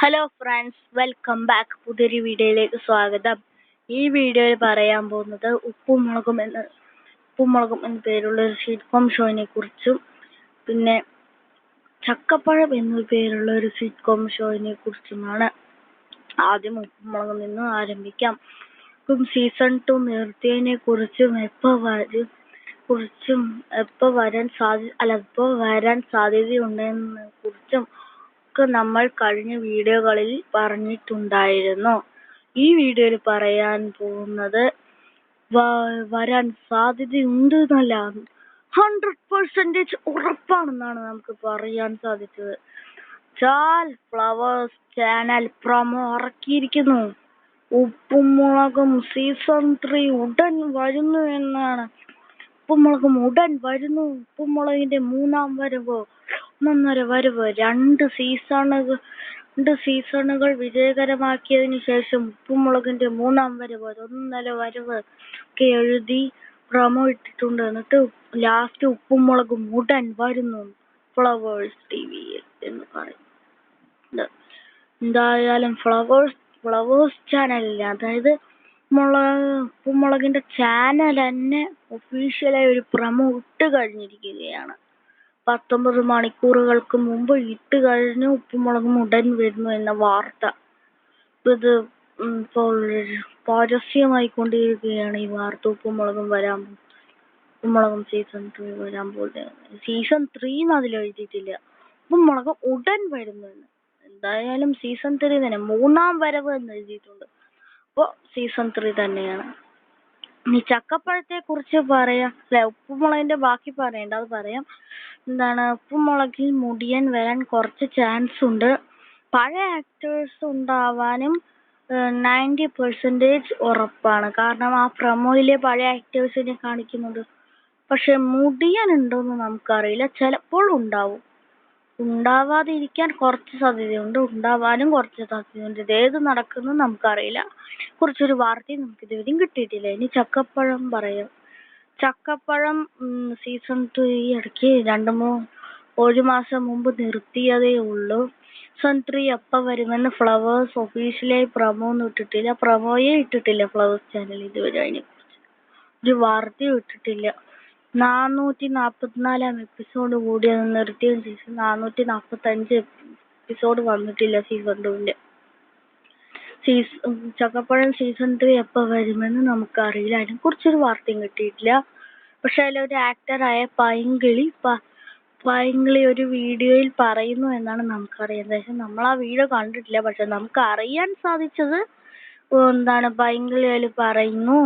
Hello friends, welcome back. പുതിയൊരു വീഡിയോയിലേക്ക് സ്വാഗതം. ഈ വീഡിയോയിൽ പറയാൻ പോകുന്നത് ഉപ്പും മുളകും എന്ന പേരുള്ള ഒരു സിറ്റ്കോം ഷോയിനെ കുറിച്ചും പിന്നെ ചക്കപ്പഴം എന്ന പേരുള്ള ഒരു സിറ്റ്കോം ഷോയിനെ കുറിച്ചുമാണ്. ആദ്യം ഉപ്പും മുളകും നിന്ന് ആരംഭിക്കാം. സീസൺ 2 നിർത്തിയതിനെ കുറിച്ചും എപ്പോൾ വരാൻ സാധ്യതയുണ്ടെന്നതിനെ കുറിച്ചും നമ്മൾ കഴിഞ്ഞ വീഡിയോകളിൽ പറഞ്ഞിട്ടുണ്ടായിരുന്നു. ഈ വീഡിയോയിൽ പറയാൻ പോകുന്നത് വരാൻ സാധ്യതയുണ്ട് എന്നല്ല, 100% ഉറപ്പാണെന്നാണ് നമുക്ക് പറയാൻ സാധിച്ചത്. ഫ്ലവേഴ്സ് ചാനൽ പ്രൊമോ ഇറക്കിയിരിക്കുന്നു. ഉപ്പും മുളകും സീസൺ 3 ഉടൻ വരുന്നു എന്നാണ്. ഉപ്പും മുളകും ഉടൻ വരുന്നു. ഉപ്പും മുളകിന്റെ 3-ാം വരവ്, 1.5 വരവ്, 2 സീസണുകൾ വിജയകരമാക്കിയതിനു ശേഷം ഉപ്പും മുളകിന്റെ 3-ാം വരവ്, 1.5 വരവ് ഒക്കെ എഴുതി പ്രൊമോ ഇട്ടിട്ടുണ്ട്. എന്നിട്ട് ലാസ്റ്റ് ഉപ്പും മുളകും ഉടൻ വരുന്നു ഫ്ലവേഴ്സ് ടിവിയിൽ എന്ന് പറയും. എന്തായാലും ഫ്ലവേഴ്സ് ചാനലിൽ, അതായത് ഉപ്പും മുളകിന്റെ ചാനൽ തന്നെ ഒഫീഷ്യലായി ഒരു പ്രൊമോ ഇട്ട് കഴിഞ്ഞിരിക്കുകയാണ്. 19 മണിക്കൂറുകൾക്ക് മുമ്പ് ഇട്ട് കഴിഞ്ഞു ഉപ്പും മുളകും ഉടൻ വരുന്നു എന്ന വാർത്ത. ഇത് ഇപ്പോൾ പരസ്യമായി കൊണ്ടിരിക്കുകയാണ് ഈ വാർത്ത. ഉപ്പും മുളകും സീസൺ 3 വരാൻ പോകുന്നത്. സീസൺ 3 അതിൽ എഴുതിയിട്ടില്ല. ഉപ്പും മുളകും ഉടൻ വരുന്നു എന്ന്. എന്തായാലും സീസൺ 3 തന്നെ, 3-ാം വരവ് എന്ന് എഴുതിയിട്ടുണ്ട്. അപ്പോൾ സീസൺ 3 തന്നെയാണ്. ഇനി ചക്കപ്പഴത്തെ കുറിച്ച് പറയാം. ഉപ്പും മുളകിന്റെ ബാക്കി പറയണ്ട, അത് പറയാം. ഉപ്പും മുളകിൽ മുടിയൻ വരാൻ കുറച്ച് ചാൻസ് ഉണ്ട്. പഴയ ആക്ടേഴ്സ് ഉണ്ടാവാനും 90% ഉറപ്പാണ്. കാരണം ആ പ്രൊമോയിലെ പഴയ ആക്ടേഴ്സിനെ കാണിക്കുന്നുണ്ട്. പക്ഷെ മുടിയൻ ഉണ്ടോന്ന് നമുക്കറിയില്ല. ചിലപ്പോൾ ഉണ്ടാവും. ഉണ്ടാവാതിരിക്കാൻ കുറച്ച് സാധ്യതയുണ്ട്, ഉണ്ടാവാനും കുറച്ച് സാധ്യതയുണ്ട്. ഇതേത് നടക്കുന്നു നമുക്കറിയില്ല. കുറിച്ചൊരു വാർത്തയും നമുക്ക് ഇതുവരെയും കിട്ടിയിട്ടില്ല. ഇനി ചക്കപ്പഴം പറയാം. ചക്കപ്പഴം സീസൺ 2 ഈ ഇടയ്ക്ക് 1 മാസം മുമ്പ് നിർത്തിയതേ ഉള്ളൂ. സീസൺ 3 എപ്പോൾ വരുമെന്ന് ഫ്ലവേഴ്സ് ഒഫീഷ്യലായി പ്രൊമോയെ ഇട്ടിട്ടില്ല ഫ്ലവേഴ്സ് ചാനൽ ഇതുവരെ. അതിനെക്കുറിച്ച് ഒരു വാർത്തയും ഇട്ടിട്ടില്ല. 444-ാം എപ്പിസോഡ് കൂടി അത് നിർത്തിയതിനു ശേഷം 445 എപ്പിസോഡ് വന്നിട്ടില്ല സീസൺ 2-ന്റെ. ചക്കപ്പഴം സീസൺ 3 എപ്പോൾ വരുമെന്ന് നമുക്കറിയില്ല. അതിനെക്കുറിച്ചൊരു വാർത്തയും കിട്ടിയിട്ടില്ല. പക്ഷെ അതിലൊരു ആക്ടറായ പൈങ്കിളി ഒരു വീഡിയോയിൽ പറയുന്നു എന്നാണ് നമുക്കറിയാം. പക്ഷെ നമ്മൾ ആ വീഡിയോ കണ്ടിട്ടില്ല. പക്ഷെ നമുക്ക് അറിയാൻ സാധിച്ചത് പൈങ്കിളി അതിൽ പറയുന്നു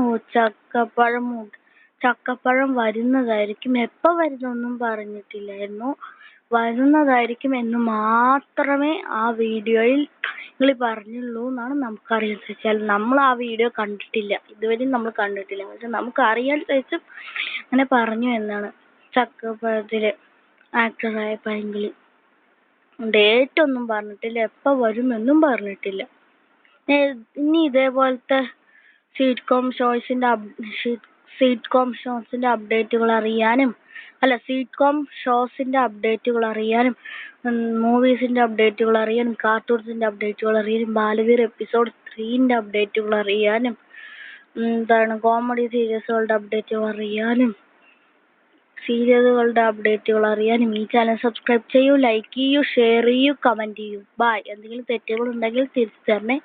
ചക്കപ്പഴം വരുന്നതായിരിക്കും. എപ്പോൾ വരുന്നൊന്നും പറഞ്ഞിട്ടില്ലായിരുന്നു. വരുന്നതായിരിക്കും എന്ന് മാത്രമേ ആ വീഡിയോയിൽ പറഞ്ഞുള്ളൂ എന്നാണ് നമുക്കറിയാൻ സാധിച്ചാൽ. നമ്മൾ ആ വീഡിയോ കണ്ടിട്ടില്ല, ഇതുവരെയും നമ്മൾ കണ്ടിട്ടില്ല. പക്ഷെ നമുക്ക് അറിയാൻ സാധിച്ചു അങ്ങനെ പറഞ്ഞു എന്നാണ്. ചക്കപ്പഴത്തിലെ ആക്ടറായ പൈങ്കിളി ഡേറ്റ് ഒന്നും പറഞ്ഞിട്ടില്ല, എപ്പോൾ വരുമെന്നും പറഞ്ഞിട്ടില്ല. ഇനി ഇതേപോലത്തെ സിറ്റ്കോം ഷോസിന്റെ അപ്ഡേറ്റുകൾ അറിയാനും മൂവീസിന്റെ അപ്ഡേറ്റുകൾ അറിയാനും കാർട്ടൂൺസിന്റെ അപ്ഡേറ്റുകൾ അറിയാനും ബാലവീർ എപ്പിസോഡ് 3-ന്റെ അപ്ഡേറ്റുകൾ അറിയാനും കോമഡി സീരീസുകളുടെ അപ്ഡേറ്റുകൾ അറിയാനും സീരിയലുകളുടെ അപ്ഡേറ്റുകൾ അറിയാനും ഈ ചാനൽ സബ്സ്ക്രൈബ് ചെയ്യൂ, ലൈക്ക് ചെയ്യൂ, ഷെയർ ചെയ്യൂ, കമന്റ് ചെയ്യൂ. ബൈ. എന്തെങ്കിലും തെറ്റുകൾ ഉണ്ടെങ്കിൽ തിരിച്ചു തരണേ.